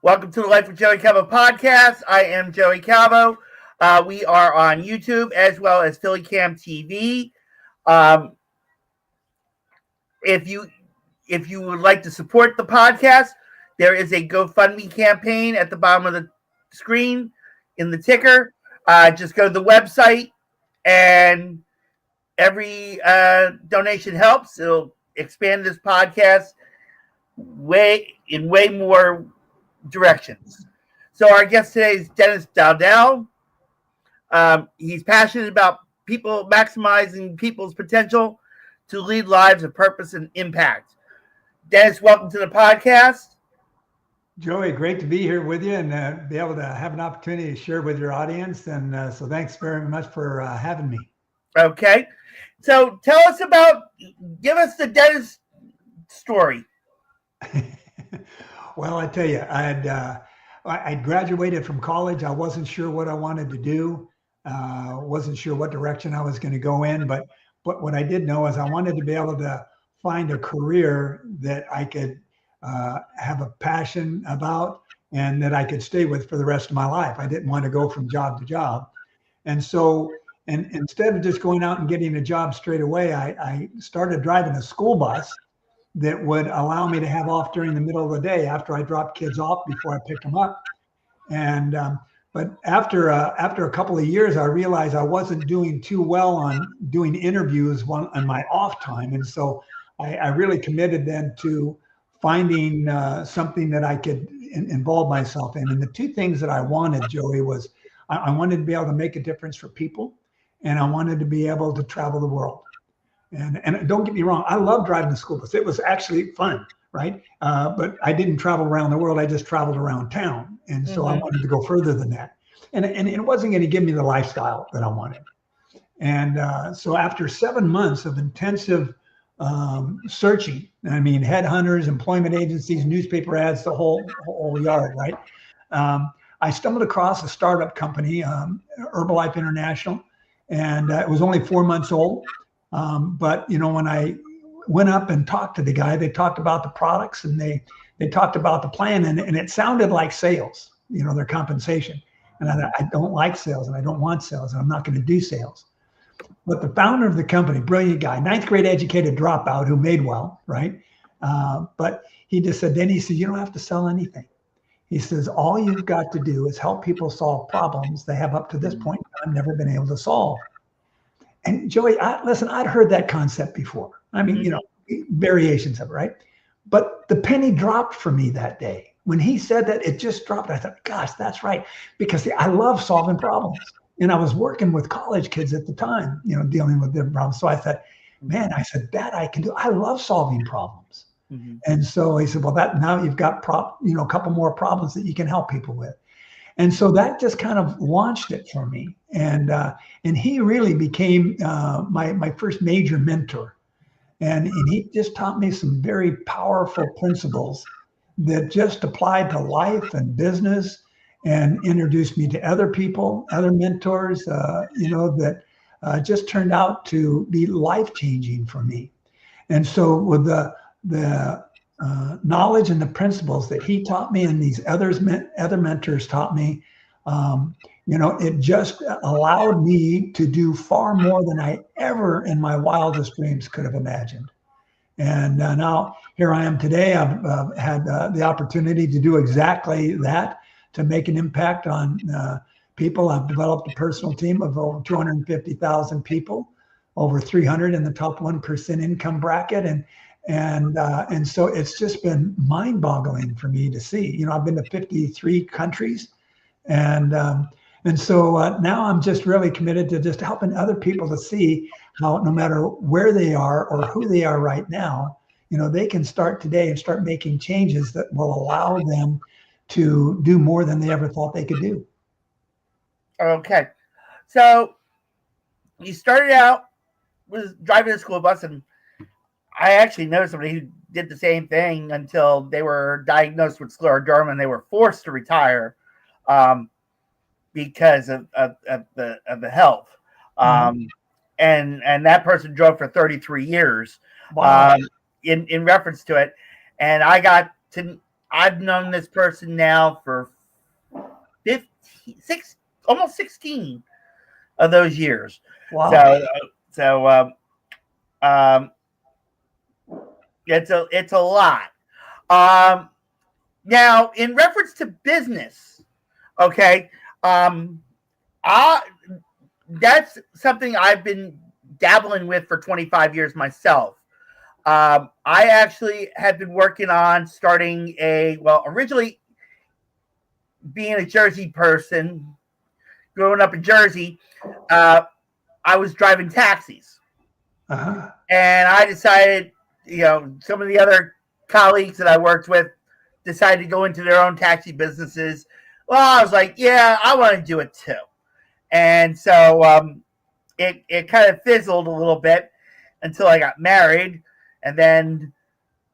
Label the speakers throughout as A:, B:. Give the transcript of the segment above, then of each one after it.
A: Welcome to the Life with Joey Calvo podcast. I am Joey Calvo. We are on YouTube as well as PhillyCAM TV. If you would like to support the podcast, there is a GoFundMe campaign at the bottom of the screen in the ticker. Just go to the website, and every donation helps. It'll expand this podcast way more directions. So our guest today is Dennis Dowdell. He's passionate about people maximizing people's potential to lead lives of purpose and impact. Dennis, welcome to the podcast.
B: Joey, great to be here with you and be able to have an opportunity to share with your audience. And so thanks very much for having me.
A: Okay. So give us the Dennis story.
B: Well, I tell you, I'd graduated from college. I wasn't sure what I wanted to do. Wasn't sure what direction I was going to go in. But what I did know is I wanted to be able to find a career that I could have a passion about and that I could stay with for the rest of my life. I didn't want to go from job to job. And so, and instead of just going out and getting a job straight away, I started driving a school bus that would allow me to have off during the middle of the day after I dropped kids off before I picked them up. And but after a couple of years, I realized I wasn't doing too well on doing interviews on my off time. And so I really committed then to finding something that I could involve myself in. And the two things that I wanted, Joey, was I wanted to be able to make a difference for people, and I wanted to be able to travel the world. And don't get me wrong, I love driving the school bus. It was actually fun, right? But I didn't travel around the world. I just traveled around town. And so I wanted to go further than that. And it wasn't going to give me the lifestyle that I wanted. And so after 7 months of intensive searching, I mean, headhunters, employment agencies, newspaper ads, the whole yard, right? I stumbled across a startup company, Herbalife International, and it was only 4 months old. But, you know, when I went up and talked to the guy, they talked about the products and they talked about the plan, and it sounded like sales, you know, their compensation. And I don't like sales and I don't want sales and I'm not going to do sales. But the founder of the company, brilliant guy, 9th grade educated dropout who made well, right? But he just said, then he said, you don't have to sell anything. He says, all you've got to do is help people solve problems they have up to this point in time never been able to solve. And Joey, I'd heard that concept before. I mean, you know, variations of it, right? But the penny dropped for me that day. When he said that, it just dropped. I thought, gosh, that's right. Because I love solving problems. And I was working with college kids at the time, you know, dealing with their problems. So I thought, man, I said, that I can do. I love solving problems. And so he said, well, now you've got a couple more problems that you can help people with. And so that just kind of launched it for me. And he really became my first major mentor. And he just taught me some very powerful principles that just applied to life and business, and introduced me to other people, other mentors, you know, that just turned out to be life-changing for me. And so with the knowledge and the principles that he taught me and these other mentors taught me, you know, it just allowed me to do far more than I ever in my wildest dreams could have imagined. And now here I am today. I've had the opportunity to do exactly that, to make an impact on people. I've developed a personal team of over 250,000 people, over 300 in the top 1% income bracket. And so it's just been mind-boggling for me to see. You know, I've been to 53 countries, and so now I'm just really committed to just helping other people to see how, no matter where they are or who they are right now, you know, they can start today and start making changes that will allow them to do more than they ever thought they could do.
A: Okay. So you started out with driving a school bus, and I actually know somebody who did the same thing until they were diagnosed with scleroderma and they were forced to retire because of the health. And that person drove for 33 years.
B: Wow.
A: In reference to it. And I I've known this person now for almost 16 of those years.
B: Wow.
A: So it's a lot. Now, in reference to business, okay, that's something I've been dabbling with for 25 years myself. I actually had been working on starting originally being a Jersey person, growing up in Jersey, I was driving taxis.
B: Uh-huh.
A: And I decided, some of the other colleagues that I worked with decided to go into their own taxi businesses. Well, I was like, yeah, I want to do it too. And so it kind of fizzled a little bit until I got married. And then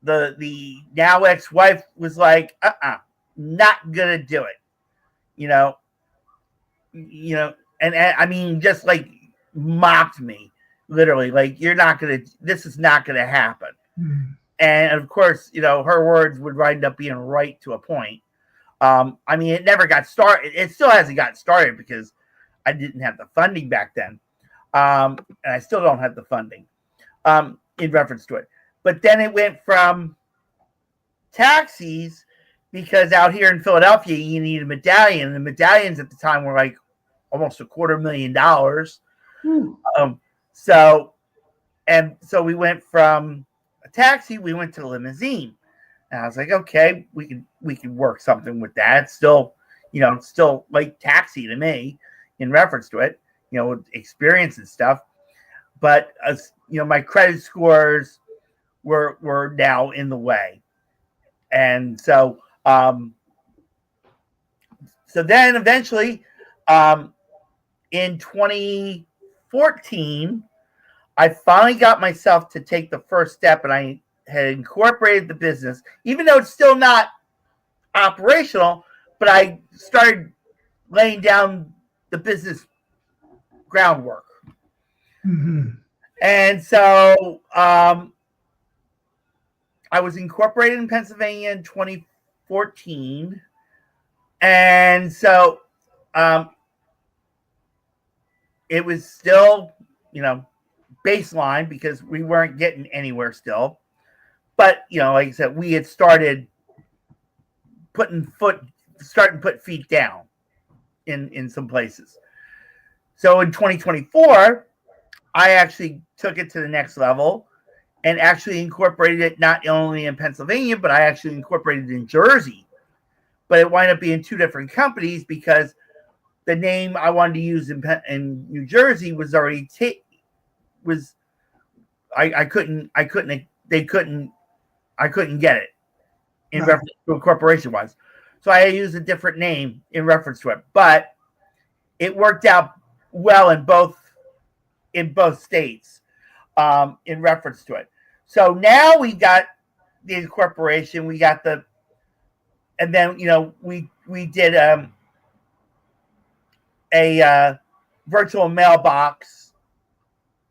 A: the now ex-wife was like, not going to do it. And I mean, just like mocked me, literally, like, this is not going to happen.
B: Mm.
A: And of course, her words would wind up being right to a point. I mean, it never got started. It still hasn't gotten started because I didn't have the funding back then. And I still don't have the funding in reference to it. But then it went from taxis, because out here in Philadelphia, you need a medallion. And the medallions at the time were like almost $250,000. So we went from a taxi, we went to a limousine. And I was like, okay, we can work something with that. It's still, still like taxi to me in reference to it, with experience and stuff. But my credit scores were now in the way. And so then eventually in 2014, I finally got myself to take the first step, and I had incorporated the business, even though it's still not operational, but I started laying down the business groundwork.
B: Mm-hmm.
A: And so I was incorporated in Pennsylvania in 2014. And so it was still, baseline, because we weren't getting anywhere still. But, like I said, we had started put feet down in some places. So in 2024, I actually took it to the next level and actually incorporated it not only in Pennsylvania, but I actually incorporated it in Jersey. But it wound up being two different companies because the name I wanted to use in New Jersey was already I couldn't get it in reference to a corporation wise. So I used a different name in reference to it. But it worked out well in both states in reference to it. So now we got the incorporation, and then we did a virtual mailbox.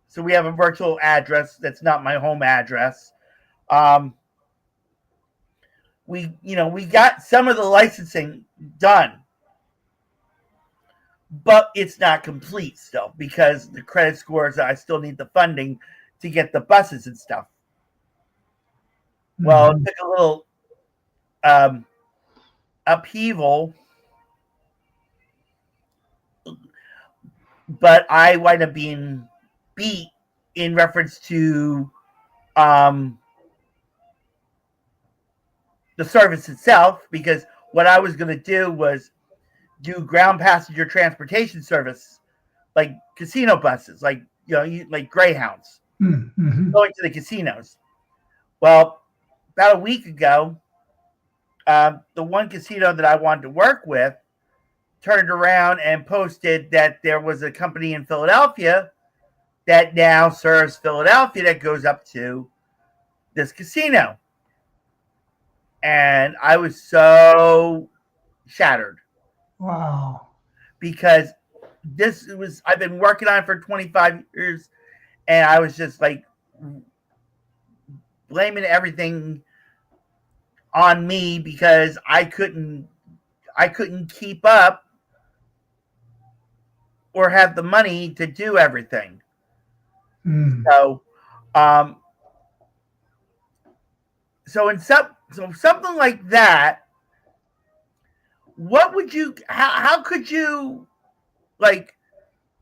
A: So we have a virtual address that's not my home address. We got some of the licensing done, but it's not complete still because the credit scores, I still need the funding to get the buses and stuff. Well, it took a little upheaval, but I wind up being beat in reference to the service itself, because what I was going to do was do ground passenger transportation service, like casino buses, like like Greyhounds, going to the casinos. Well, about a week ago, the one casino that I wanted to work with turned around and posted that there was a company in Philadelphia that now serves Philadelphia that goes up to this casino. And I was so shattered.
B: Wow.
A: Because I've been working on it for 25 years, and I was just like blaming everything on me because I couldn't keep up or have the money to do everything. So, so something like that, what would you? How could you like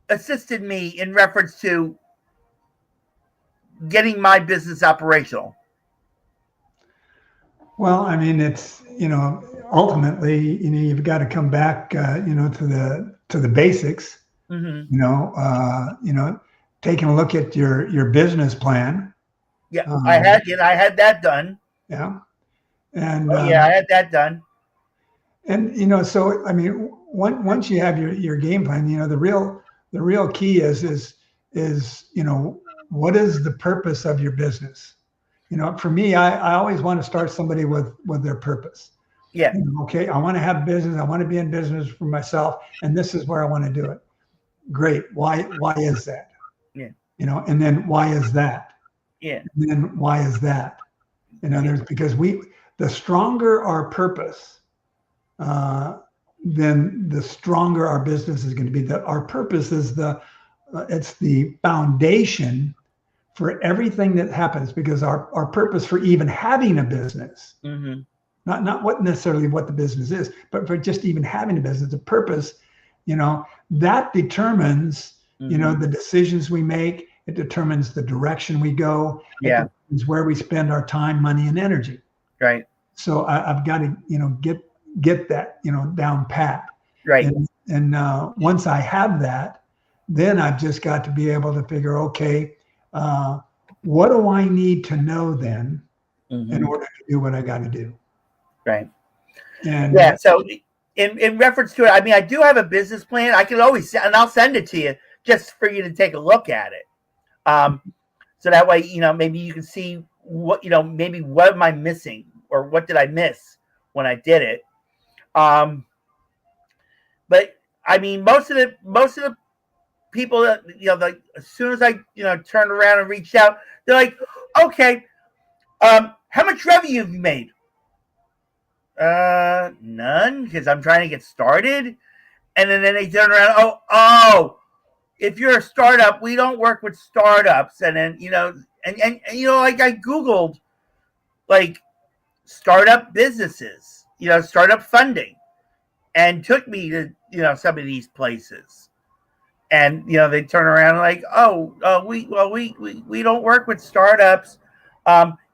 A: assisted me in reference to getting my business operational?
B: Well, I mean, it's, ultimately, you've got to come back, to the basics. Taking a look at your business plan.
A: Yeah, I had that done.
B: Yeah, and
A: I had that done.
B: And so I mean, once you have your game plan, the real key is what is the purpose of your business? For me, I always want to start somebody with their purpose.
A: Yeah.
B: Okay, I want to have business. I want to be in business for myself, and this is where I want to do it. Great. Why is that?
A: Yeah.
B: And then why is that?
A: Yeah.
B: And then why is that? There's because the stronger our purpose, then the stronger our business is going to be. Our purpose is it's the foundation for everything that happens, because our purpose for even having a business, not what necessarily what the business is, but for just even having a business, the purpose, that determines, the decisions we make. It determines the direction we go.
A: Yeah.
B: It determines where we spend our time, money, and energy.
A: Right.
B: So I've got to, get that, down pat.
A: Right.
B: And once I have that, then I've just got to be able to figure, okay, what do I need to know then in order to do what I got to do?
A: Right.
B: And
A: yeah. So in reference to it, I mean, I do have a business plan. I can always, and I'll send it to you just for you to take a look at it. So that way, maybe you can see what, maybe what am I missing, or what did I miss when I did it? But I mean, most of the people that, like as soon as I, turned around and reached out, they're like, okay, how much revenue have you made? None, because I'm trying to get started. And then they turn around, oh, if you're a startup, we don't work with startups. And then, like I Googled like startup businesses, startup funding, and took me to, some of these places. And, they turn around like, we don't work with startups.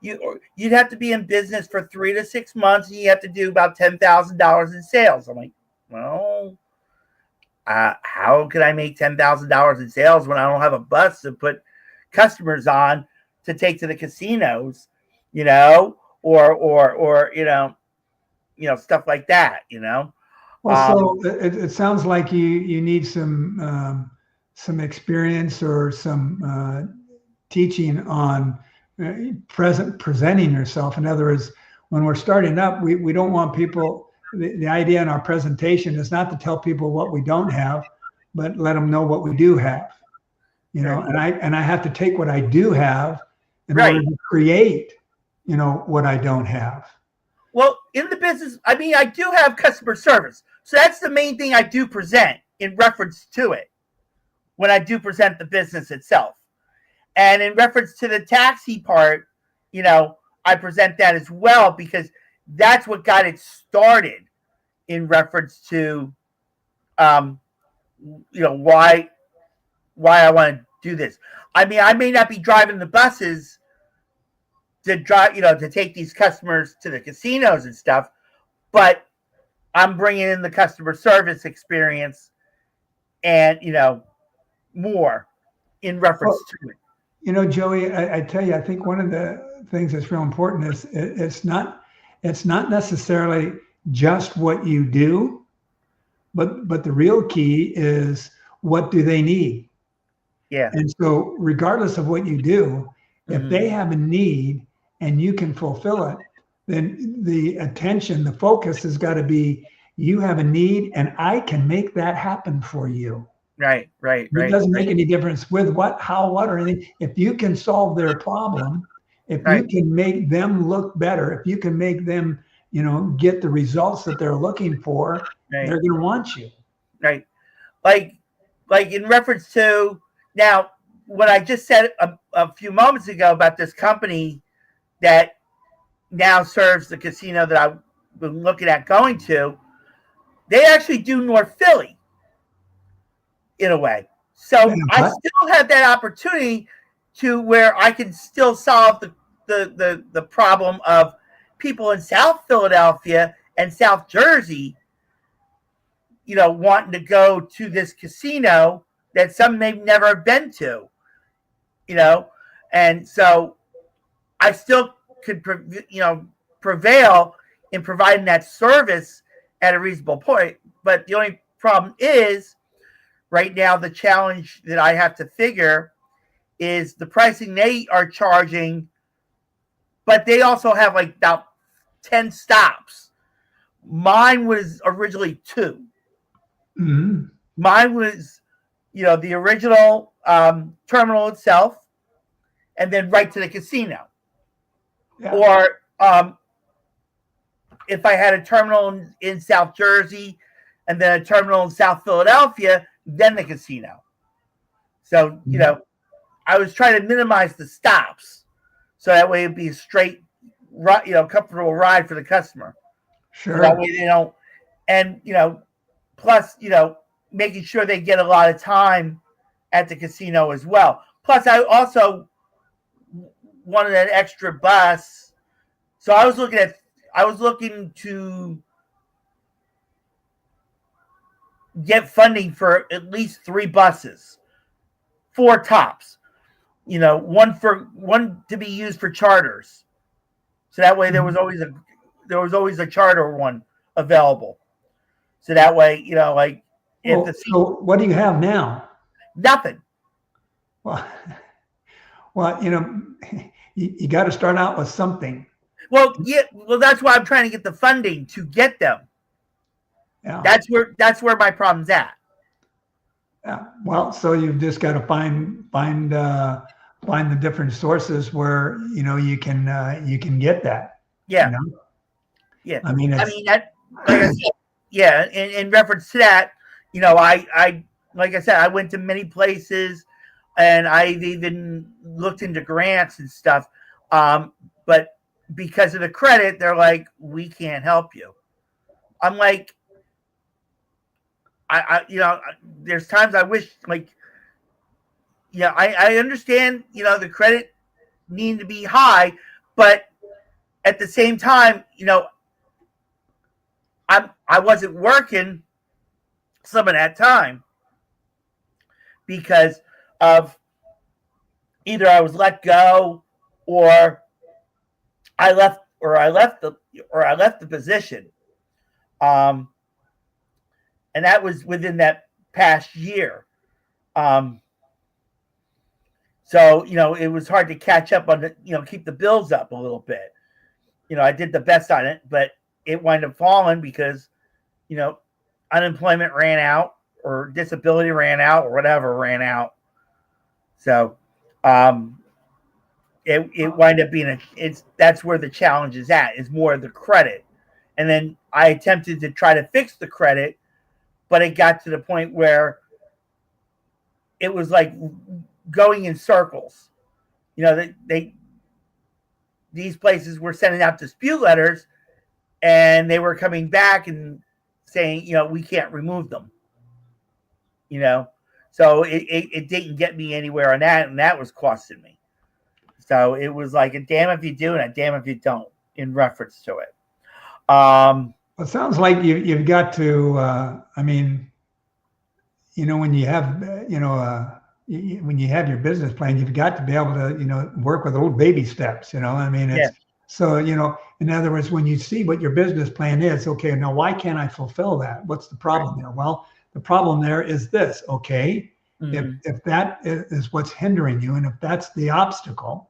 A: You'd have to be in business for 3 to 6 months, and you have to do about $10,000 in sales. I'm like, well, how can I make $10,000 in sales when I don't have a bus to put customers on to take to the casinos, or stuff like that,
B: Well, so it sounds like you need some experience or some teaching on presenting yourself. In other words, when we're starting up, we don't want people. The idea in our presentation is not to tell people what we don't have, but let them know what we do have. And I have to take what I do have in order to create, what I don't have.
A: Well, in the business, I mean, I do have customer service. So that's the main thing I do present in reference to it when I do present the business itself. And in reference to the taxi part, I present that as well, because that's what got it started in reference to, why I want to do this. I mean, I may not be driving the buses to drive, to take these customers to the casinos and stuff, but I'm bringing in the customer service experience and, more in reference to it.
B: Joey, I tell you, I think one of the things that's real important is it's not necessarily just what you do, but the real key is what do they need?
A: Yeah.
B: And so regardless of what you do, if they have a need and you can fulfill it, then the attention, the focus has got to be, you have a need and I can make that happen for you.
A: Right.
B: It doesn't make any difference with what, how, what, or anything. If you can solve their problem, If
A: Right.
B: you can make them look better, if you can make them, get the results that they're looking for,
A: Right.
B: they're going to want you.
A: Right. Like in reference to now what I just said a few moments ago about this company that now serves the casino that I've been looking at going to, they actually do North Philly in a way. So I still have that opportunity to where I can still solve the problem of people in South Philadelphia and South Jersey, wanting to go to this casino that some may never have been to, and so I still could, prevail in providing that service at a reasonable point. But the only problem is right now, the challenge that I have to figure is the pricing they are charging, but they also have like about 10 stops. Mine was originally 2.
B: Mm-hmm.
A: Mine was, the original terminal itself, and then right to the casino. Yeah. Or if I had a terminal in South Jersey and then a terminal in South Philadelphia, then the casino. So, I was trying to minimize the stops so that way it'd be a straight, comfortable ride for the customer.
B: Sure.
A: So that way they don't, and, plus, making sure they get a lot of time at the casino as well. Plus, I also wanted an extra bus. So I was looking to get funding for at least 3 buses, 4 tops. One to be used for charters. So that way there was always a charter one available. So that way,
B: so what do you have now?
A: Nothing.
B: Well, you got to start out with something.
A: Well, yeah. Well, that's why I'm trying to get the funding to get them. Yeah. That's where my problem's at.
B: Yeah. Well, so you've just got to find the different sources where you can get that.
A: Yeah. Yeah. I mean, that. Like I said, yeah. In reference to that, I like I said, I went to many places, and I've even looked into grants and stuff. But because of the credit, they're like, we can't help you. I'm like, there's times I wish, I understand, the credit needing to be high, but at the same time, I wasn't working some of that time because of either I was let go or I left the position. And that was within that past year. So, it was hard to catch up on the, keep the bills up a little bit. I did the best on it, but it wound up falling because, unemployment ran out or disability ran out or whatever ran out. So, it wind up being that's where the challenge is at, is more of the credit. And then I attempted to try to fix the credit, but it got to the point where it was like going in circles. These places were sending out dispute letters, and they were coming back and saying, we can't remove them. So it didn't get me anywhere on that, and that was costing me. So it was like a damn if you do and a damn if you don't in reference to it.
B: It sounds like you've got to, when you have, when you have your business plan, you've got to be able to, work with old baby steps, So, in other words, when you see what your business plan is, okay, now why can't I fulfill that? What's the problem there? Well, the problem there is this, okay? Mm-hmm. If that is what's hindering you, and if that's the obstacle,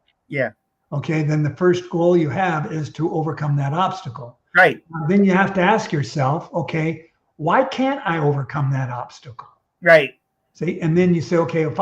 B: okay, then the first goal you have is to overcome that obstacle.
A: Right.
B: Then you have to ask yourself, okay, why can't I overcome that obstacle?
A: Right.
B: See, and then you say, okay, if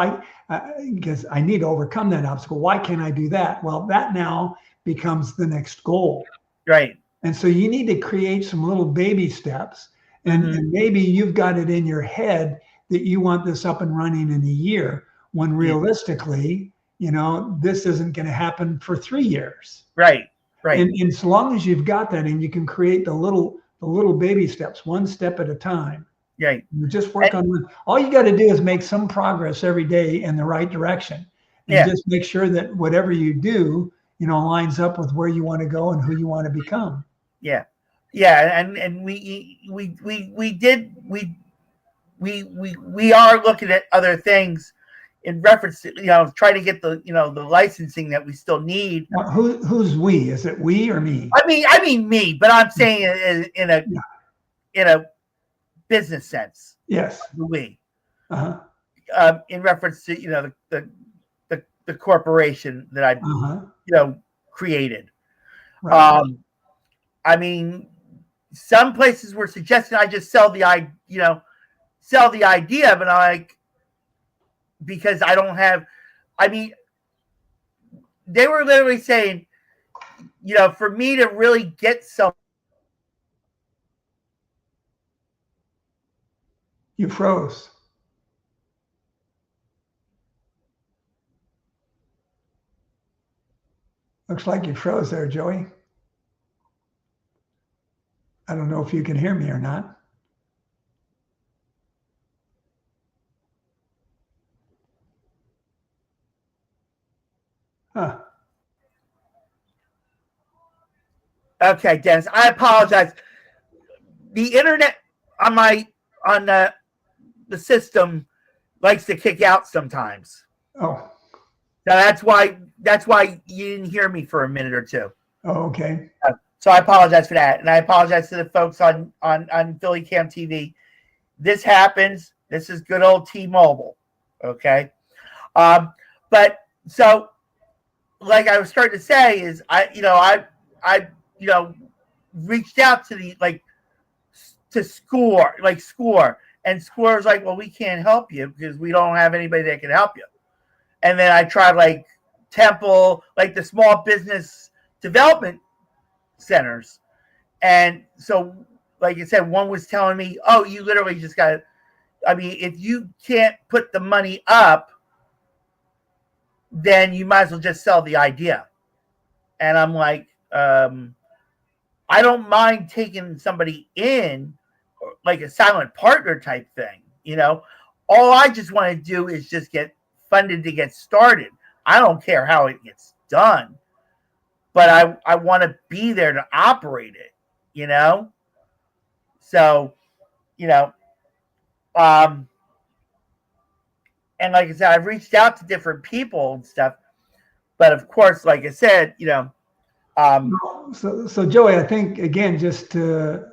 B: because I need to overcome that obstacle, why can't I do that? Well, that now becomes the next goal.
A: Right.
B: And so you need to create some little baby steps. And,
A: Mhm.
B: and maybe you've got it in your head that you want this up and running in a year, when realistically, this isn't going to happen for 3 years.
A: Right. Right.
B: And so long as you've got that, and you can create the little baby steps, one step at a time.
A: Right.
B: You just work on one. All you got to do is make some progress every day in the right direction, and just make sure that whatever you do, lines up with where you want to go and who you want to become.
A: Yeah. Yeah. And we are looking at other things in reference to, trying to get the, the licensing that we still need.
B: Now, who's we? Is it we or me?
A: I mean me, but I'm saying in a business sense.
B: Yes.
A: We.
B: Uh-huh.
A: In reference to, the corporation that I, created.
B: Right.
A: I mean, some places were suggesting I just sell the idea, but because I don't have, they were literally saying, for me to really get some.
B: You froze. Looks like you froze there, Joey. I don't know if you can hear me or not. Huh.
A: Okay, Dennis, I apologize. The internet on the system likes to kick out sometimes.
B: Oh.
A: So that's why you didn't hear me for a minute or two.
B: Oh, okay.
A: So I apologize for that, and I apologize to the folks on PhillyCAM TV. This happens. This is good old T-Mobile, okay? But so, like I was starting to say, is I reached out to SCORE, and SCORE's like, well, we can't help you because we don't have anybody that can help you. And then I tried Temple, the small business development centers. And so, like I said, one was telling me, oh, you literally just got to, if you can't put the money up, then you might as well just sell the idea. And I'm like, I don't mind taking somebody in, like a silent partner type thing. All I just want to do is just get funded to get started. I don't care how it gets done, but I want to be there to operate it, So, and like I said, I've reached out to different people and stuff, but of course, like I said,
B: So Joey, I think again, just to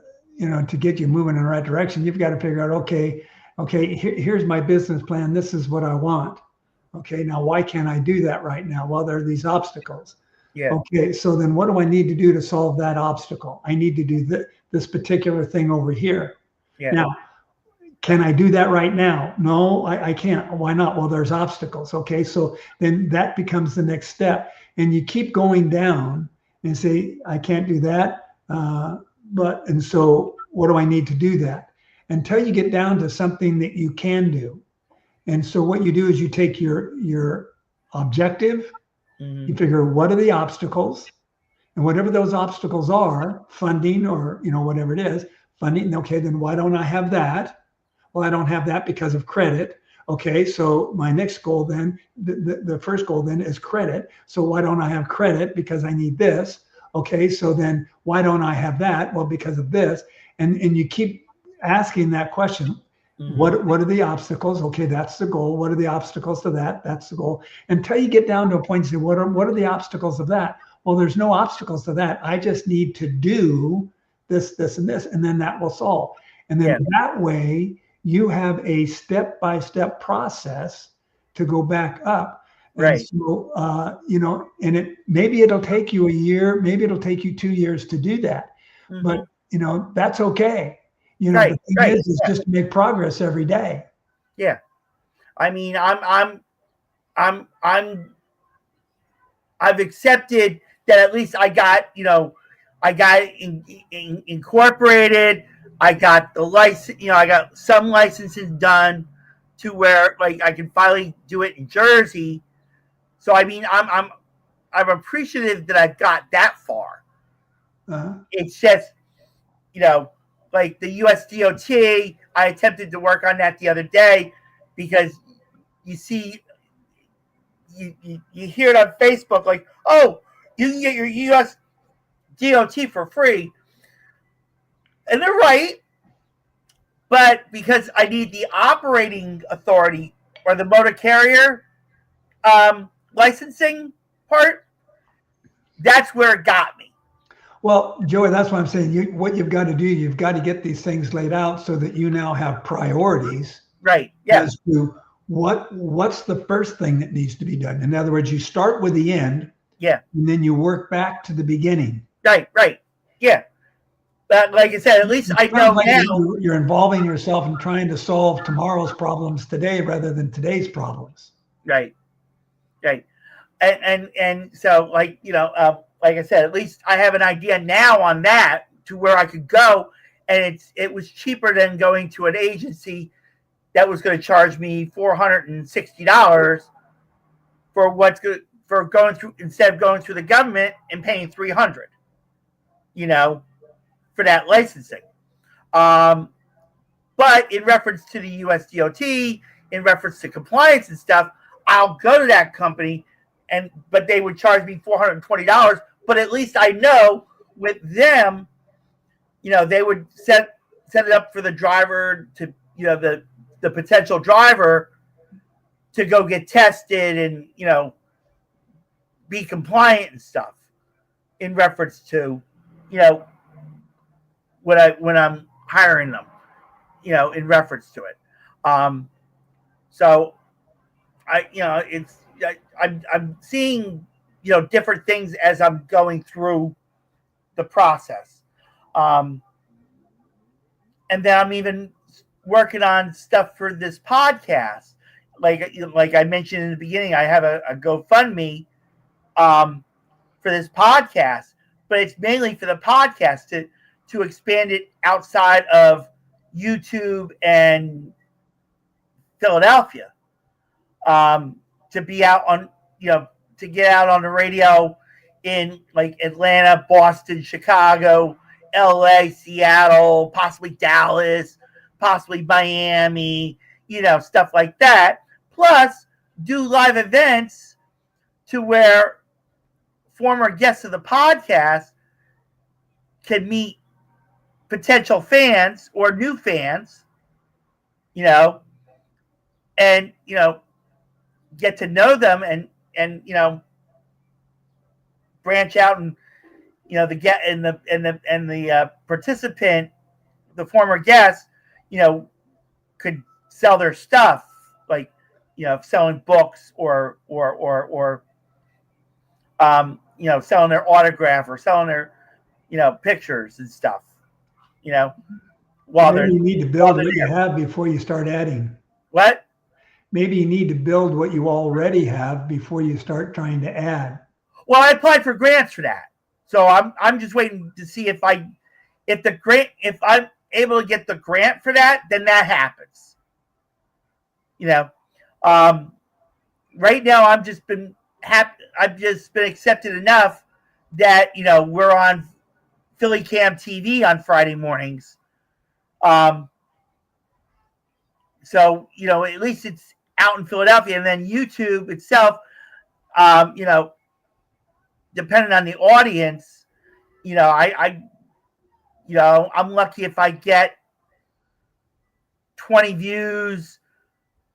B: get you moving in the right direction, you've got to figure out, okay, here's my business plan. This is what I want. Okay, now why can't I do that right now? Well, there are these obstacles.
A: Yeah.
B: Okay, so then what do I need to do to solve that obstacle? I need to do this particular thing over here.
A: Yeah.
B: Now, can I do that right now? No, I can't. Why not? Well, there's obstacles. Okay, so then that becomes the next step. And you keep going down and say, I can't do that. And so what do I need to do that? Until you get down to something that you can do. And so what you do is you take your objective, you figure what are the obstacles, and whatever those obstacles are, funding or whatever it is, funding. Okay, then why don't I have that? Well, I don't have that because of credit. Okay, so my next goal then, the first goal then is credit. So why don't I have credit? Because I need this. Okay, so then why don't I have that? Well, because of this. And you keep asking that question. What are the obstacles? Okay, that's the goal. What are the obstacles to that? That's the goal. Until you get down to a point and say, what are the obstacles of that? Well, there's no obstacles to that. I just need to do this, this, and this, and then that will solve. And then that way you have a step-by-step process to go back up.
A: Right.
B: And so, and maybe it'll take you a year, maybe it'll take you 2 years to do that, but that's okay. The thing is just to make progress every day.
A: Yeah. I mean, I've accepted that at least I got, I got incorporated. I got the license, I got some licenses done to where like I can finally do it in Jersey. So I mean, I'm appreciative that I've got that far. It's just, like the USDOT, I attempted to work on that the other day because you see, you hear it on Facebook like, oh, you can get your USDOT for free. And they're right. But because I need the operating authority or the motor carrier licensing part, that's where it got me.
B: Well, Joey, that's what I'm saying. What you've got to do, you've got to get these things laid out so that you now have priorities.
A: Right. Yeah.
B: As to what's the first thing that needs to be done. In other words, you start with the end.
A: Yeah.
B: And then you work back to the beginning.
A: Right. Yeah. But like I said, at least I know now.
B: You're involving yourself in trying to solve tomorrow's problems today rather than today's problems.
A: Right. And so like, like I said, at least I have an idea now on that to where I could go, and it was cheaper than going to an agency that was going to charge me $460 for going through, instead of going through the government and paying $300, for that licensing. But in reference to the USDOT, in reference to compliance and stuff, I'll go to that company, but they would charge me $420. But at least I know with them, they would set it up for the driver to, the potential driver to go get tested and, be compliant and stuff in reference to, when I'm hiring them, in reference to it. So I'm seeing, different things as I'm going through the process. And then I'm even working on stuff for this podcast. Like I mentioned in the beginning, I have a GoFundMe for this podcast, but it's mainly for the podcast to expand it outside of YouTube and Philadelphia, to be out on, to get out on the radio in like Atlanta, Boston, Chicago, LA, Seattle, possibly Dallas, possibly Miami, stuff like that. Plus do live events to where former guests of the podcast can meet potential fans or new fans, and, get to know them and branch out, and, the participant, the former guest, could sell their stuff, like, selling books or selling their autograph or selling their, pictures and stuff, while
B: Maybe you need to build what you have before you start adding.
A: What?
B: Maybe you need to build what you already have before you start trying to add.
A: Well, I applied for grants for that, so I'm just waiting to see if I'm able to get the grant for that, then that happens. Right now I've just been accepted enough that we're on PhillyCAM TV on Friday mornings. So at least it's out in Philadelphia, and then YouTube itself, depending on the audience, I'm lucky if I get 20 views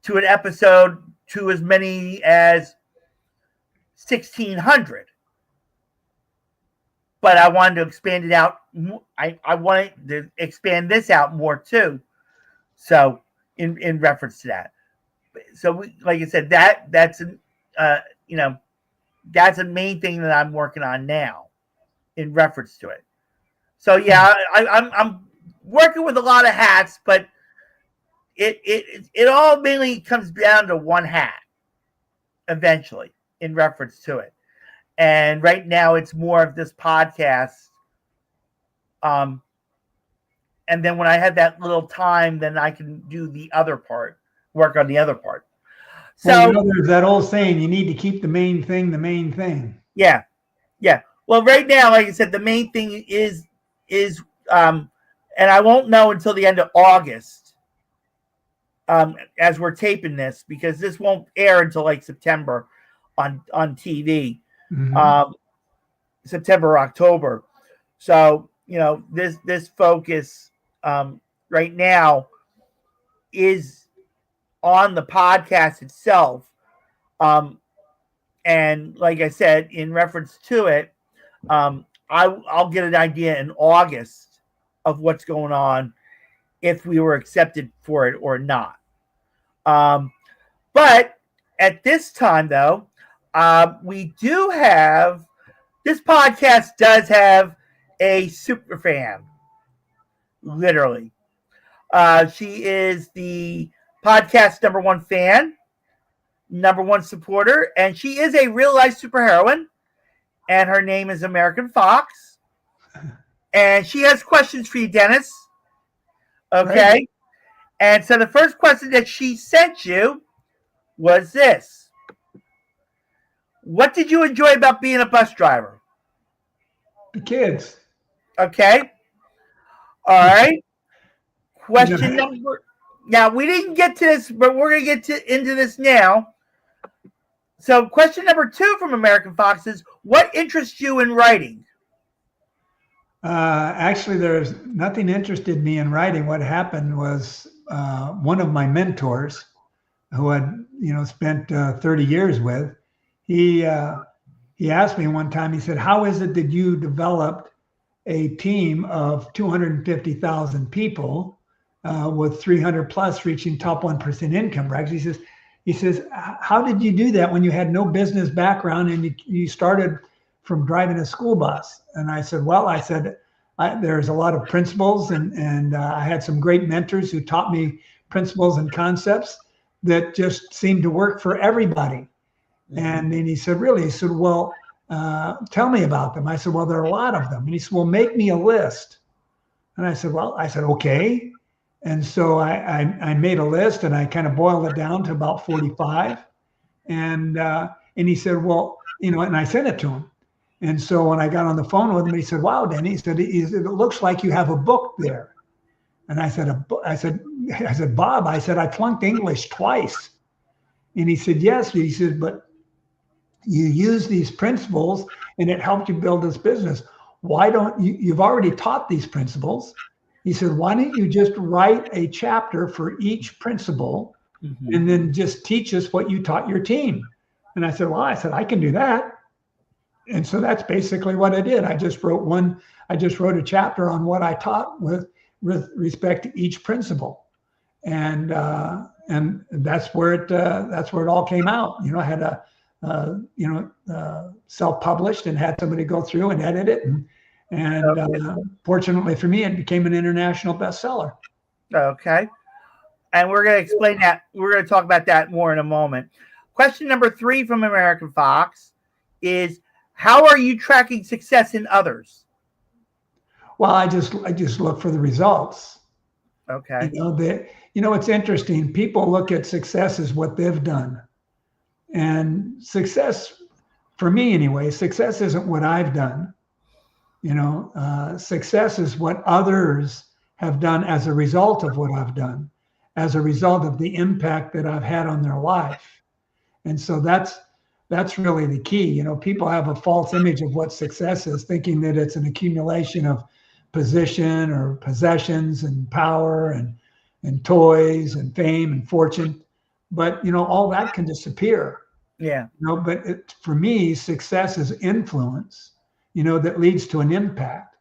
A: to an episode to as many as 1,600. But I wanted to expand it out. I wanted to expand this out more too. So in reference to that. So like I said, that's a main thing that I'm working on now in reference to it. So yeah, I'm working with a lot of hats, but it all mainly comes down to one hat eventually in reference to it. And right now it's more of this podcast. And then when I have that little time, then I can do the other part, work on the other part. So
B: well, there's that old saying, you need to keep the main thing the main thing.
A: Yeah. Well, right now, like I said, the main thing is and I won't know until the end of August, as we're taping this, because this won't air until like September on TV, September, October. So this focus right now is on the podcast itself. And like I said, in reference to it, I'll get an idea in August of what's going on, if we were accepted for it or not. But at this time, though, we do have, this podcast does have a super fan, literally. She is the podcast #1 fan, #1 supporter, and she is a real life superheroine, and her name is American Fox, and she has questions for you, Dennis. Okay. Right. And so the first question that she sent you was this: what did you enjoy about being a bus driver?
B: The kids.
A: Okay. All right. Question number. Now, we didn't get to this, but we're going to get into this now. So question number 2 from American Fox is, what interests you in writing?
B: Actually, there's nothing interested me in writing. What happened was one of my mentors, who had spent 30 years with, he asked me one time, he said, how is it that you developed a team of 250,000 people with 300 plus reaching top 1% income brackets? He says, how did you do that when you had no business background and you started from driving a school bus? And I said, well, there's a lot of principles, and I had some great mentors who taught me principles and concepts that just seemed to work for everybody. Mm-hmm. And then he said, really? He said, well, tell me about them. I said, well, there are a lot of them. And he said, well, make me a list. And I said, okay. And so I made a list, and I kind of boiled it down to about 45. And he said, well, and I sent it to him. And so when I got on the phone with him, he said, wow, Danny, he said, it looks like you have a book there. And I said, Bob, I said, I flunked English twice. And he said, yes. He said, but you use these principles and it helped you build this business. Why don't you've already taught these principles. He said, why don't you just write a chapter for each principle, mm-hmm. and then just teach us what you taught your team? And I said, I can do that. And so that's basically what I did. I just wrote a chapter on what I taught with respect to each principle. And that's where it all came out. I had self-published and had somebody go through and edit it. And fortunately for me, it became an international bestseller.
A: Okay. And we're going to explain that. We're going to talk about that more in a moment. Question number 3 from American Fox is, how are you tracking success in others?
B: Well, I just look for the results.
A: Okay.
B: It's interesting. People look at success as what they've done. And success, for me anyway, success isn't what I've done. Success is what others have done as a result of what I've done, as a result of the impact that I've had on their life. And so that's really the key. People have a false image of what success is, thinking that it's an accumulation of position or possessions and power and toys and fame and fortune. But, all that can disappear.
A: Yeah.
B: But for me, success is influence, that leads to an impact.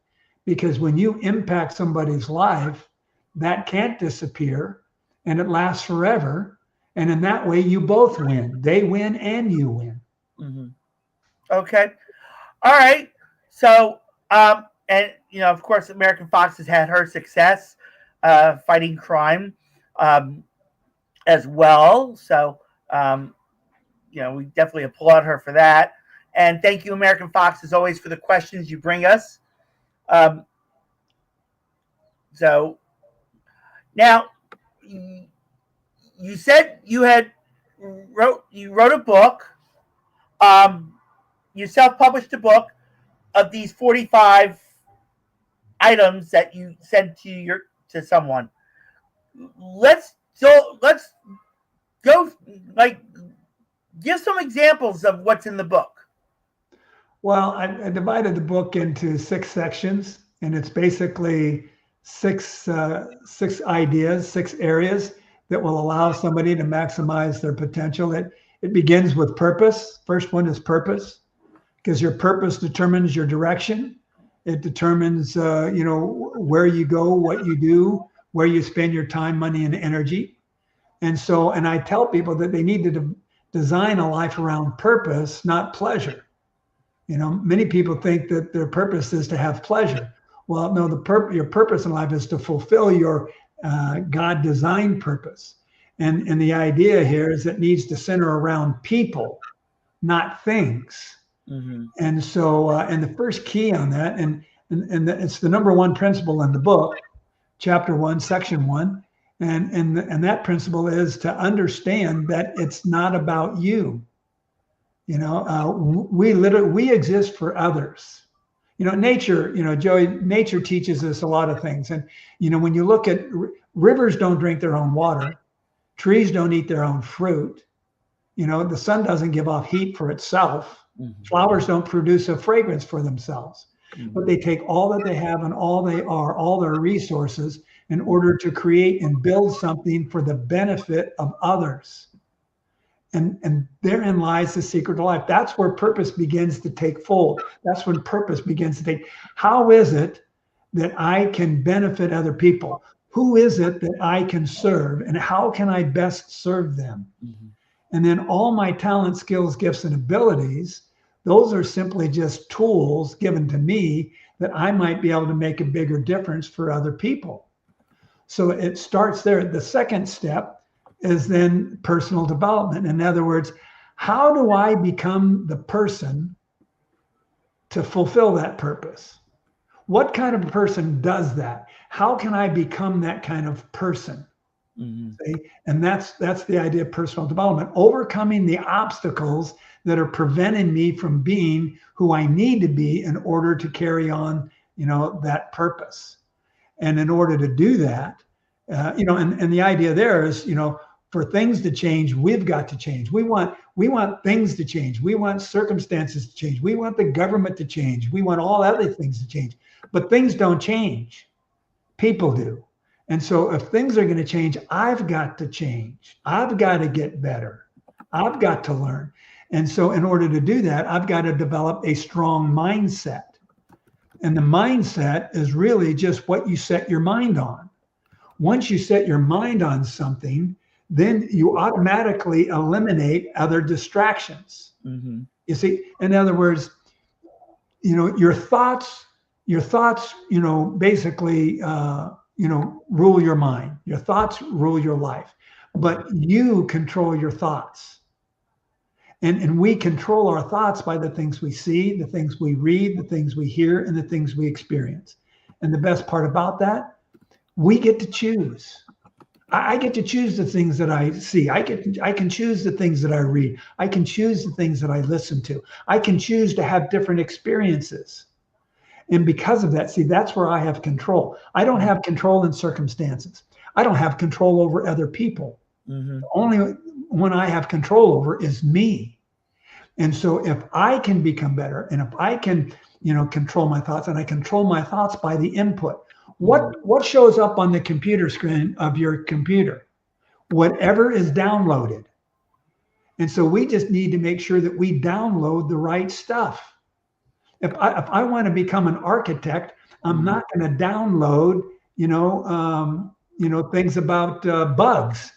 B: Because when you impact somebody's life, that can't disappear and it lasts forever. And in that way, you both win. They win and you win.
A: Mm-hmm. Okay. All right. So, and of course, American Fox has had her success fighting crime. as well. So, we definitely applaud her for that. And thank you, American Fox, as always, for the questions you bring us. So now, you said you wrote a book. You self-published a book of these 45 items that you sent to someone. Let's go, give some examples of what's in the book.
B: Well, I divided the book into 6 sections, and it's basically six ideas, 6 areas that will allow somebody to maximize their potential. It begins with purpose. First one is purpose, because your purpose determines your direction. It determines, where you go, what you do, where you spend your time, money, and energy. And I tell people that they need to design a life around purpose, not pleasure. Many people think that their purpose is to have pleasure. Well, no, your purpose in life is to fulfill your God-designed purpose. And the idea here is it needs to center around people, not things. Mm-hmm. And the first key on that, and it's the number 1 principle in the book, chapter 1, section 1. And that principle is to understand that it's not about you. We exist for others. Nature, Joey, nature teaches us a lot of things. And, when you look at rivers don't drink their own water, trees don't eat their own fruit. The sun doesn't give off heat for itself. Mm-hmm. Flowers don't produce a fragrance for themselves, mm-hmm. but they take all that they have and all they are, all their resources, in order to create and build something for the benefit of others. And therein lies the secret of life. That's where purpose begins to take fold. That's when purpose begins to take. How is it that I can benefit other people? Who is it that I can serve? And how can I best serve them? Mm-hmm. And then all my talent, skills, gifts, and abilities, those are simply just tools given to me that I might be able to make a bigger difference for other people. So it starts there. The second step is then personal development. In other words, how do I become the person to fulfill that purpose? What kind of person does that? How can I become that kind of person? Mm-hmm. See? And that's the idea of personal development, overcoming the obstacles that are preventing me from being who I need to be in order to carry on, that purpose. And in order to do that, and the idea there is, for things to change, we've got to change. We want things to change. We want circumstances to change. We want the government to change. We want all other things to change. But things don't change. People do. And so if things are going to change, I've got to change. I've got to get better. I've got to learn. And so in order to do that, I've got to develop a strong mindset. And the mindset is really just what you set your mind on. Once you set your mind on something, then you automatically eliminate other distractions. Mm-hmm. You see, in other words, your thoughts, basically, rule your mind. Your thoughts rule your life, but you control your thoughts. And we control our thoughts by the things we see, the things we read, the things we hear, and the things we experience. And the best part about that, we get to choose. I get to choose the things that I see. I can choose the things that I read. I can choose the things that I listen to. I can choose to have different experiences. And because of that, see, that's where I have control. I don't have control in circumstances. I don't have control over other people. Mm-hmm. The only one I have control over is me. And so if I can become better, and if I can, control my thoughts, and I control my thoughts by the input, what shows up on the computer screen of your computer? Whatever is downloaded. And so we just need to make sure that we download the right stuff. If I want to become an architect, I'm not going to download, things about bugs.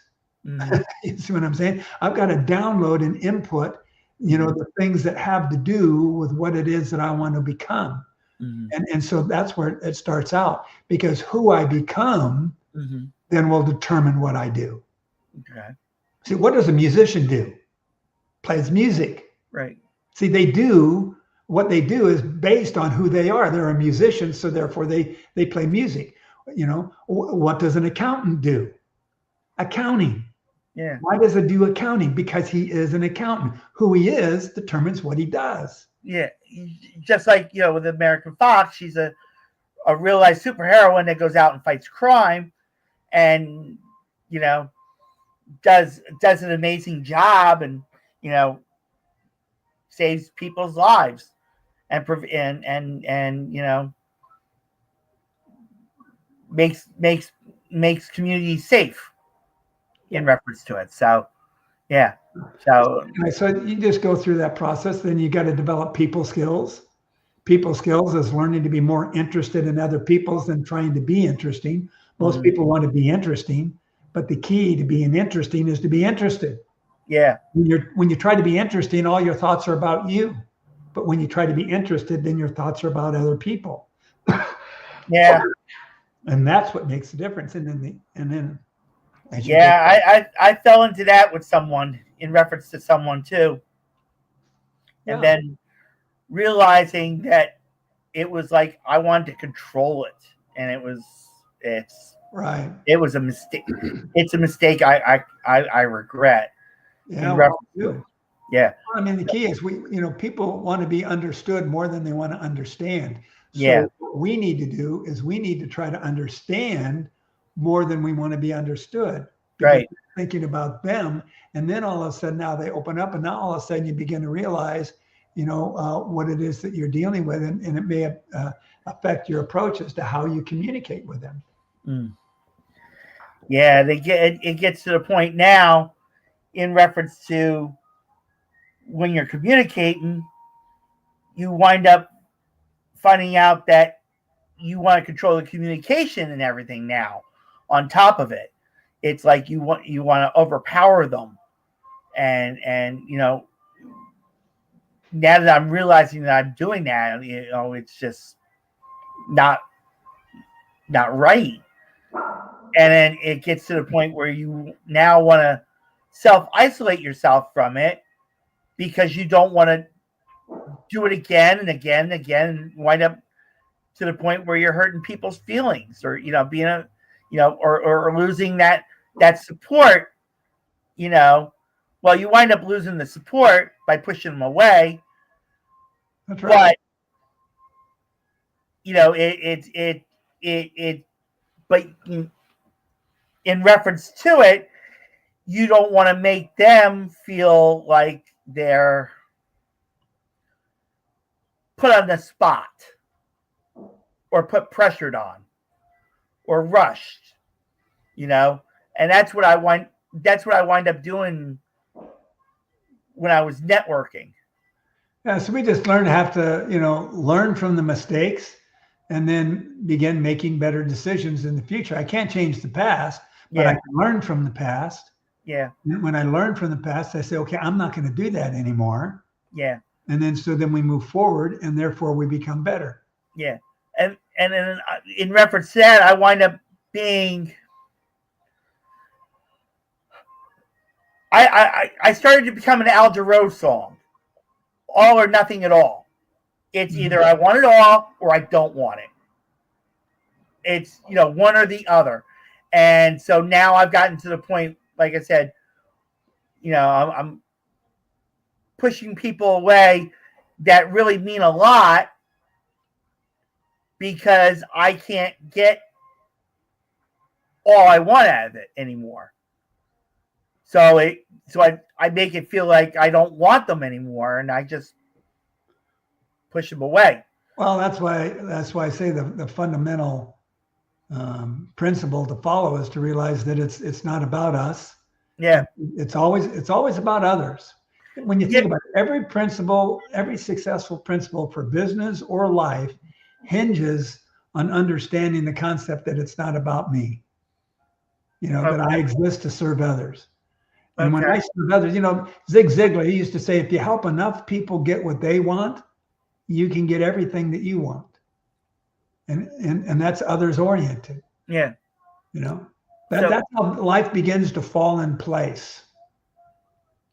B: Mm-hmm. You see what I'm saying? I've got to download and input, the things that have to do with what it is that I want to become. Mm-hmm. And so that's where it starts out, because who I become mm-hmm. then will determine what I do.
A: Okay.
B: See, what does a musician do? Plays music.
A: Right.
B: See, they do what they do is based on who they are. They're a musician, so therefore they play music. You know, what does an accountant do? Accounting.
A: Yeah.
B: Why does it do accounting? Because he is an accountant. Who he is determines what he does.
A: Yeah. Just like, you know, with American Fox, she's a real life superheroine that goes out and fights crime and, you know, does an amazing job and, you know, saves people's lives and you know, makes communities safe in reference to it. So, yeah. So
B: you just go through that process. Then you got to develop people skills. People skills is learning to be more interested in other people's than trying to be interesting. Most people want to be interesting, but the key to being interesting is to be interested.
A: Yeah.
B: When you try to be interesting, all your thoughts are about you. But when you try to be interested, then your thoughts are about other people.
A: Yeah.
B: And that's what makes the difference. And then
A: I fell into that with someone in reference to someone too. And then realizing that it was like I wanted to control it, and it was a mistake. It's a mistake I regret.
B: Yeah.
A: Yeah.
B: I mean, the key is people want to be understood more than they want to understand.
A: So
B: what we need to do is we need to try to understand more than we want to be understood.
A: Right.
B: Thinking about them, and then all of a sudden now they open up, and now all of a sudden you begin to realize, what it is that you're dealing with, and it may affect your approach as to how you communicate with them.
A: Yeah, it gets to the point now in reference to when you're communicating, you wind up finding out that you want to control the communication and everything now. On top of it, it's like you want to overpower them, and now that I'm realizing that I'm doing that, it's just not right. And then it gets to the point where you now want to self-isolate yourself from it because you don't want to do it again and again and again, and wind up to the point where you're hurting people's feelings, or being or losing that support. Well, you wind up losing the support by pushing them away.
B: That's right.
A: But in reference to it, you don't want to make them feel like they're put on the spot or put pressured on or rushed, and that's what I wind up doing when I was networking.
B: Yeah, so we just have to, learn from the mistakes and then begin making better decisions in the future. I can't change the past, but I can learn from the past.
A: Yeah.
B: And when I learn from the past, I say, okay, I'm not going to do that anymore.
A: Yeah.
B: And then we move forward, and therefore we become better.
A: Yeah. And then in reference to that, I wind up being, I started to become an Al Jarreau song. All or nothing at all. It's either I want it all or I don't want it. It's, one or the other. And so now I've gotten to the point, like I said, I'm pushing people away that really mean a lot because I can't get all I want out of it anymore. So I make it feel like I don't want them anymore, and I just push them away.
B: Well, that's why I say the fundamental principle to follow is to realize that it's not about us.
A: Yeah,
B: it's always about others. When you think about it, every successful principle for business or life hinges on understanding the concept that it's not about me. That I exist to serve others. And when I serve others, Zig Ziglar, he used to say, if you help enough people get what they want, you can get everything that you want. And that's others oriented.
A: Yeah.
B: That's how life begins to fall in place.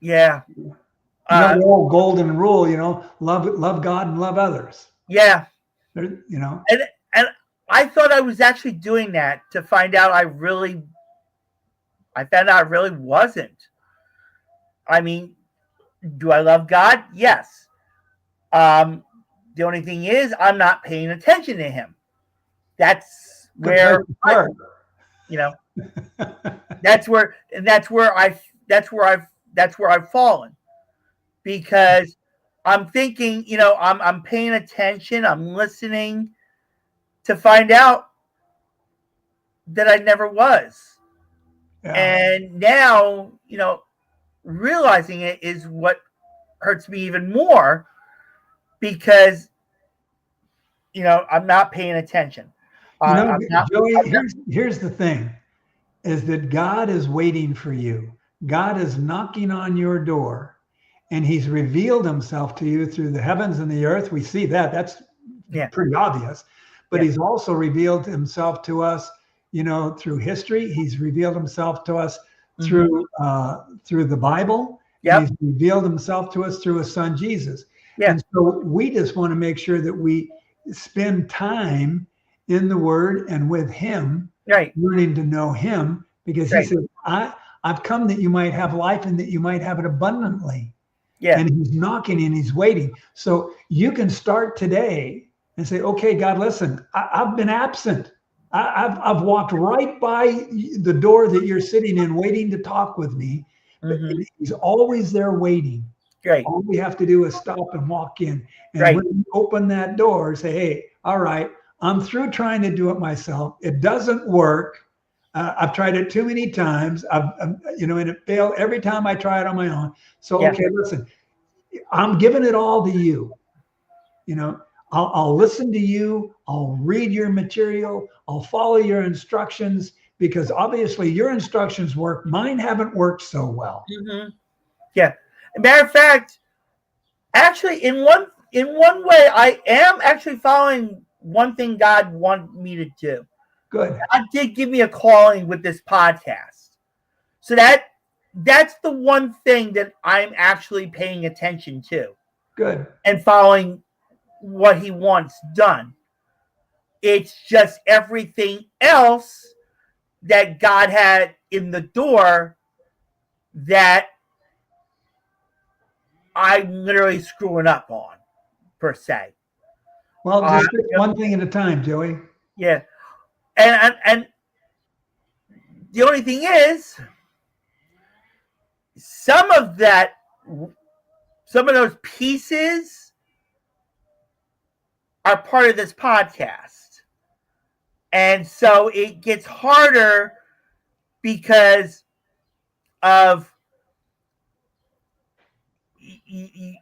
A: Yeah.
B: You know, the old golden rule, love God and love others.
A: Yeah.
B: And
A: I thought I was actually doing that to find out I found out I really wasn't. I mean, do I love God? Yes. The only thing is I'm not paying attention to him. That's where that's where I've fallen, because I'm thinking, I'm paying attention, I'm listening, to find out that I never was. Yeah. And now, realizing it is what hurts me even more, because, I'm not paying attention.
B: Joey, here's the thing, is that God is waiting for you. God is knocking on your door, and he's revealed himself to you through the heavens and the earth. We see that. That's pretty obvious. But he's also revealed himself to us, through history. He's revealed himself to us through the Bible. And he's revealed himself to us through his son, Jesus. And so we just want to make sure that we spend time in the word and with him, learning to know him, because he said, I've come that you might have life and that you might have it abundantly. And he's knocking and he's waiting. So you can start today and say, okay, God, listen, I've been absent. I've walked right by the door that you're sitting in, waiting to talk with me. But he's always there waiting. All we have to do is stop and walk in. And when you open that door, say, hey, all right, I'm through trying to do it myself. It doesn't work. I've tried it too many times. And it failed every time I try it on my own. So, okay, listen, I'm giving it all to you. I'll listen to you. I'll read your material. I'll follow your instructions, because obviously your instructions work. Mine haven't worked so well.
A: Yeah. Matter of fact, actually, in one way, I am actually following one thing God wanted me to do.
B: Good.
A: God did give me a calling with this podcast. So that's the one thing that I'm actually paying attention to.
B: Good.
A: And following what he wants done. It's just everything else that God had in the door that I'm literally screwing up on, per se.
B: Well, just one thing at a time, Joey.
A: Yeah. And the only thing is, some of those pieces are part of this podcast. And so it gets harder because of, I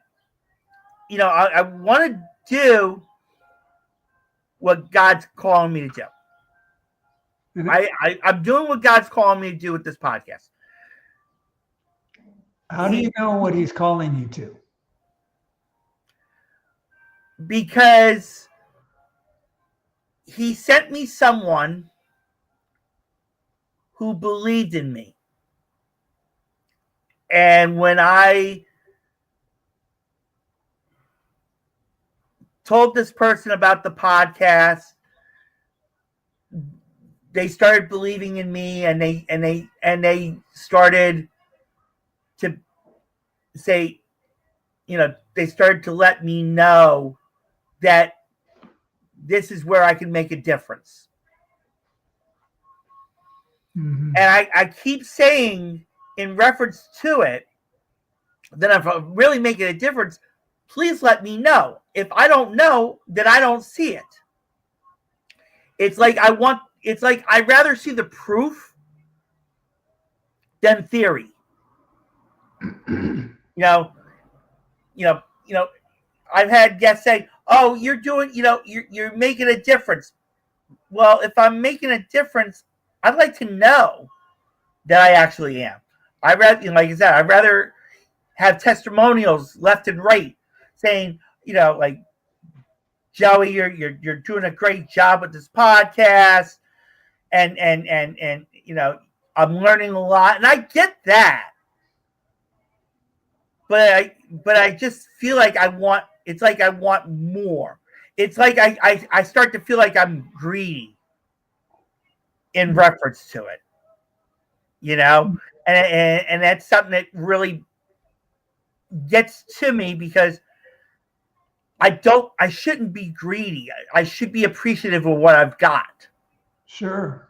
A: want to do what God's calling me to do. I'm doing what God's calling me to do with this podcast.
B: How do you know what he's calling you to?
A: Because he sent me someone who believed in me. And when I told this person about the podcast, they started believing in me, and they started to say, they started to let me know that this is where I can make a difference. And I keep saying, in reference to it, that if I'm really making a difference, please let me know. If I don't know, then I don't see it. It's like I'd rather see the proof than theory. I've had guests say, "Oh, you're doing, you're making a difference." Well, if I'm making a difference, I'd like to know that I actually am. I'd rather have testimonials left and right saying, like, Joey, you're doing a great job with this podcast, and I'm learning a lot, and I get that. But I just feel like I want more. It's like I start to feel like I'm greedy in reference to it, and that's something that really gets to me because I shouldn't be greedy. I should be appreciative of what I've got.
B: Sure.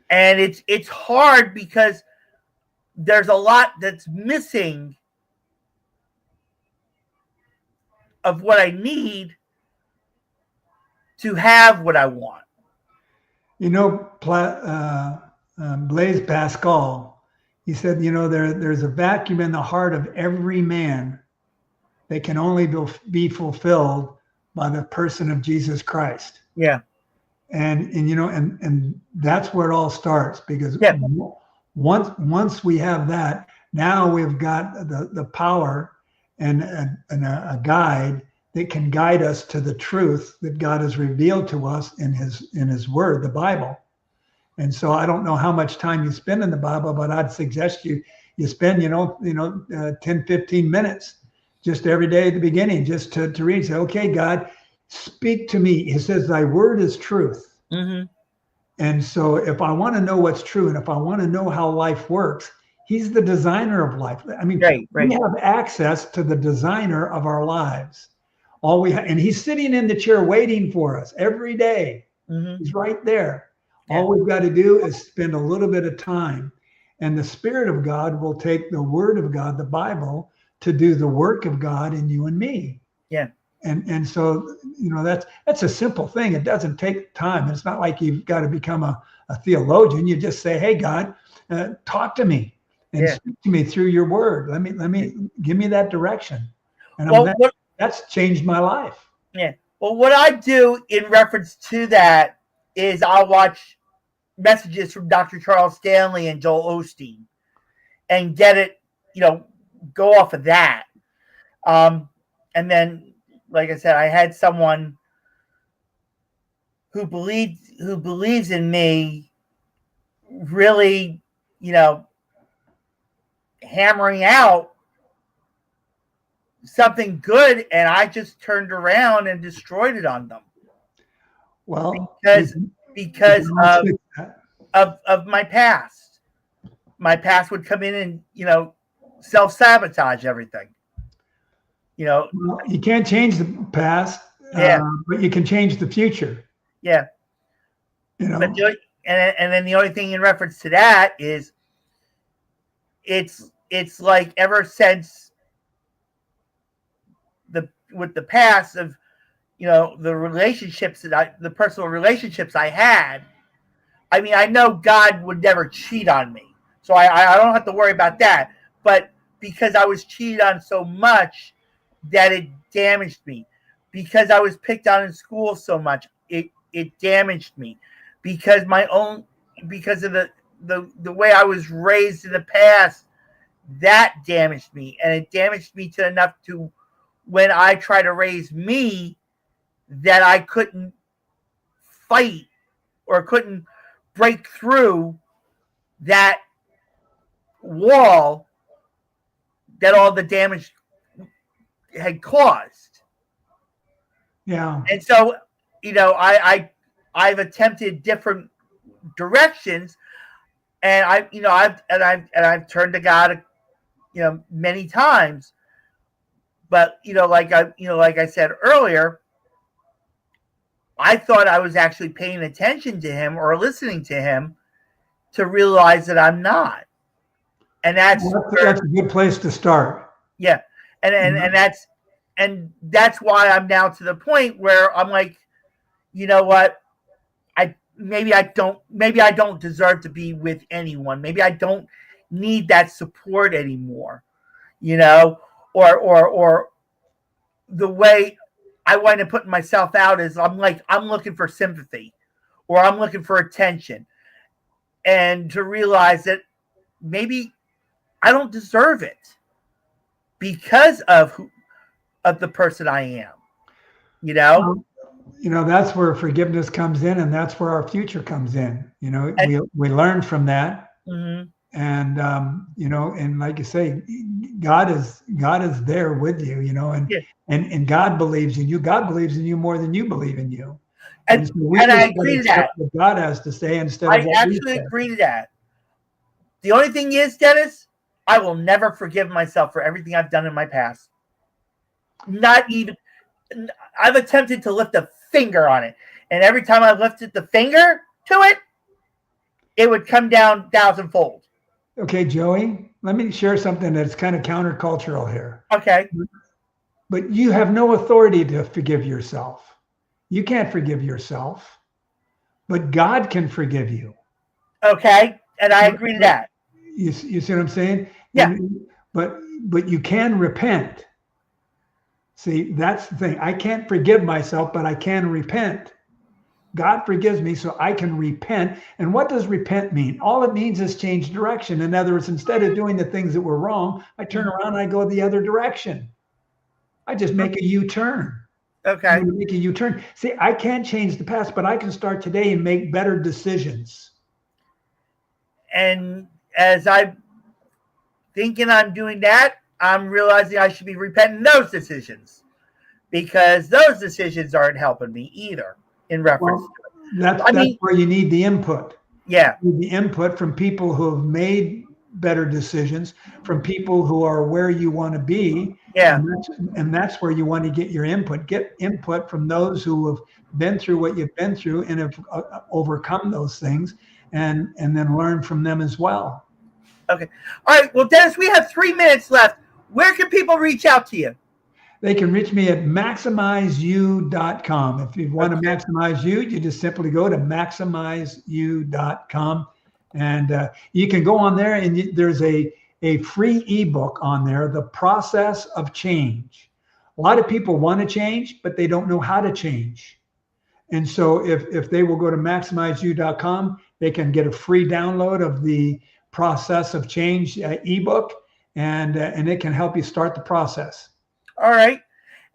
A: And it's hard because there's a lot that's missing of what I need to have what I want.
B: Blaise Pascal, he said, there's a vacuum in the heart of every man that can only be fulfilled by the person of Jesus Christ.
A: Yeah.
B: And that's where it all starts, because once we have that, now we've got the power and a guide that can guide us to the truth that God has revealed to us in his word, the Bible. And so I don't know how much time you spend in the Bible, but I'd suggest you spend 10, 15 minutes just every day at the beginning, just to read. Say, okay, God, speak to me. He says, thy word is truth.
A: Mm-hmm.
B: And so if I want to know what's true, and if I want to know how life works, he's the designer of life. I mean,
A: right.
B: We have access to the designer of our lives. And he's sitting in the chair waiting for us every day.
A: Mm-hmm.
B: He's right there.
A: Yeah.
B: All we've got to do is spend a little bit of time, and the Spirit of God will take the Word of God, the Bible, to do the work of God in you and me.
A: Yeah.
B: And so, that's a simple thing. It doesn't take time. It's not like you've got to become a theologian. You just say, hey, God, talk to me and speak to me through your word. Let me give me that direction. And that's changed my life.
A: Yeah. Well, what I do in reference to that is I'll watch messages from Dr. Charles Stanley and Joel Osteen and get it, go off of that. And then, like I said, I had someone who believes in me really, hammering out something good, and I just turned around and destroyed it on them.
B: Well,
A: because of my past. My past would come in and, self-sabotage everything.
B: Well, you can't change the past, but you can change the future.
A: Yeah. But and then the only thing in reference to that is it's like ever since with the past of the relationships the personal relationships I had. I mean, I know God would never cheat on me, so I don't have to worry about that. But because I was cheated on so much that it damaged me, because I was picked on in school so much, it damaged me, because of the way I was raised in the past, that damaged me, and it damaged me to enough to when I try to raise me that I couldn't fight or couldn't break through that wall that all the damage had caused.
B: Yeah.
A: And so, I've attempted different directions, and I've turned to God, many times. But like I said earlier, I thought I was actually paying attention to him or listening to him to realize that I'm not. And that's
B: a good place to start.
A: Yeah. And that's why I'm now to the point where I'm like, you know what? Maybe I don't deserve to be with anyone. Maybe I don't need that support anymore. Or the way I wind up putting myself out is I'm looking for sympathy, or I'm looking for attention, and to realize that maybe I don't deserve it because of the person I am.
B: that's where forgiveness comes in, and that's where our future comes in. We learn from that.
A: Mm-hmm.
B: And and like you say, God is there with you, and God believes in you. God believes in you more than you believe in you.
A: And
B: so we
A: I
B: just
A: agree to
B: accept
A: that.
B: what God has to say instead
A: I
B: of what we
A: actually
B: say.
A: agree to that. The only thing is, Dennis, I will never forgive myself for everything I've done in my past. Not even. I've attempted to lift a finger on it, and every time I lifted the finger to it, it would come down 1,000-fold.
B: Okay, Joey, let me share something that's kind of countercultural here.
A: Okay.
B: But you have no authority to forgive yourself. You can't forgive yourself, but God can forgive you.
A: Okay, and I agree to that.
B: You see what I'm saying?
A: Yeah.
B: But you can repent. See, that's the thing. I can't forgive myself, but I can repent. God forgives me, so I can repent. And what does repent mean? All it means is change direction. In other words, instead of doing the things that were wrong, I turn around and I go the other direction. I just make a U-turn.
A: Okay.
B: Make a U-turn. See, I can't change the past, but I can start today and make better decisions.
A: And as I'm thinking I'm doing that, I'm realizing I should be repenting those decisions, because those decisions aren't helping me either in reference to it.
B: That's where you need the input.
A: Yeah.
B: You need the input from people who have made better decisions, from people who are where you want to be.
A: Yeah.
B: And that's where you want to get your input. Get input from those who have been through what you've been through and have overcome those things, and then learn from them as well.
A: Okay. All right. Well, Dennis, we have 3 minutes left. Where can people reach out to you?
B: They can reach me at maximizeyou.com. If you want to maximize you, you just simply go to maximizeyou.com. And you can go on there, and there's a free ebook on there, The Process of Change. A lot of people want to change, but they don't know how to change. And so if they will go to maximizeyou.com, they can get a free download of the Process of Change ebook, and it can help you start the process.
A: All right.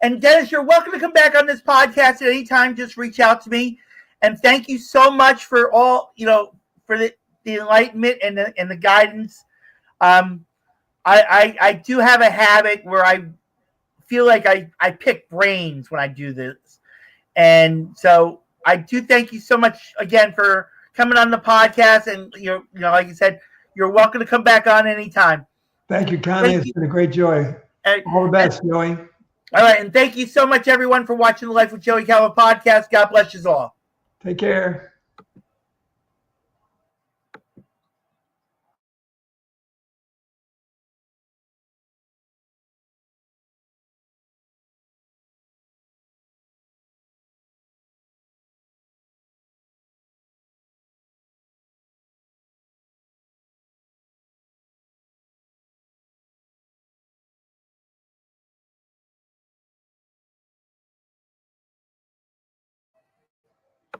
A: And Dennis, you're welcome to come back on this podcast at any time. Just reach out to me. And thank you so much for all, for the enlightenment and the guidance. I do have a habit where I feel like I pick brains when I do this. And so I do thank you so much again for coming on the podcast. And, like you said, you're welcome to come back on anytime.
B: Thank you, Connie. It's been a great joy. All the best, Joey.
A: All right. And thank you so much, everyone, for watching the Life with Joey Calvo podcast. God bless you all.
B: Take care.